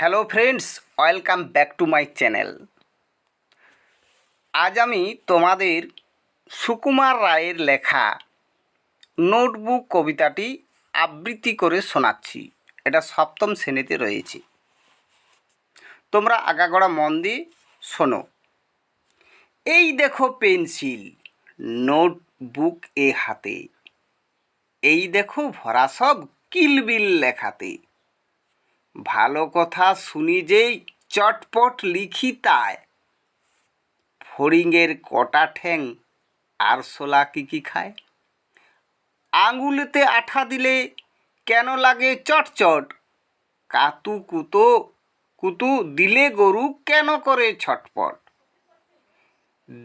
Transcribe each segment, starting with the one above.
Hello friends, welcome back to my channel. আজ আমি তোমাদের সুকুমার রায়ের লেখা নোটবুক কবিতাটি আবৃত্তি করে শোনাচ্ছি। এটা সপ্তম শ্রেণীতে রয়েছে। তোমরা আগাগোড়া মন দিয়ে শোনো। এই দেখো পেন্সিল, নোটবুক এ হাতে, এই দেখো ভরা সব কিলবিল লেখাতে, ভালো কথা শুনি যেই চটপট লিখি তাই, ফড়িংয়ের কটা ঠ্যাং আর শোলা কি খায়, আঙুলেতে আঠা দিলে কেন লাগে চটচট, কাতু কুতো কুতু দিলে গরু কেন করে ছটপট,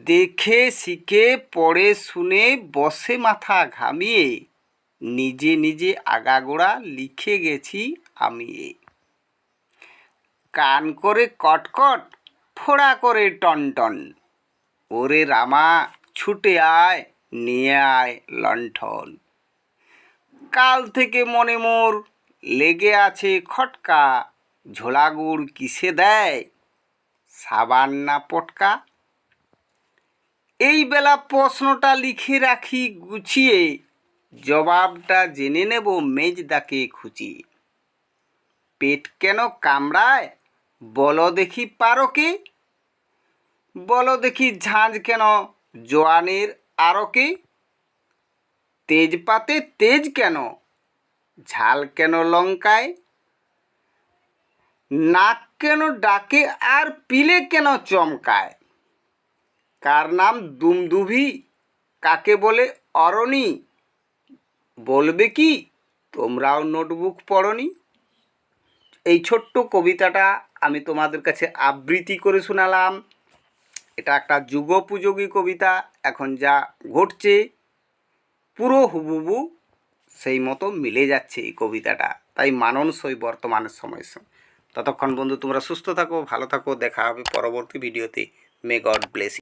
দেখে শিখে পড়ে শুনে বসে মাথা ঘামিয়ে, নিজে নিজে আগাগোড়া লিখে গেছি আমি। কান করে কটকট, ফোড়া করে টনটন, ওরে রামা ছুটে আয় নিয়ে আয় লণ্ঠন, কাল থেকে মনে মোর লেগে আছে খটকা, ঝোলাগুড় কিসে দেয় সাবান না পটকা, এই বেলা প্রশ্নটা লিখে রাখি গুছিয়ে, জবাবটা জেনে নেব মেজদাকে খুঁচিয়ে, পেট কেন কামড়ায় বলো দেখি পারো কে, বলো দেখি ঝাঁঝ কেন জোয়ানের আরকে, তেজপাতে তেজ কেন, ঝাল কেন লঙ্কায়, নাক কেন ডাকে আর পিলে কেন চমকায়, কার নাম দুমদুভি কাকে বলে অরণি, বলবে কি তোমরাও নোটবুক পড়নি। এই ছোট্ট কবিতাটা আমি তোমাদের কাছে আবৃত্তি করে শোনালাম। এটা একটা যুগোপযোগী কবিতা। এখন যা ঘটছে পুরো হুবহু সেই মতো মিলে যাচ্ছে এই কবিতাটা, তাই মানানসই বর্তমানের সময়ের সঙ্গে। ততক্ষণ বন্ধু তোমরা সুস্থ থাকো, ভালো থাকো, দেখা হবে পরবর্তী ভিডিওতে। May God bless.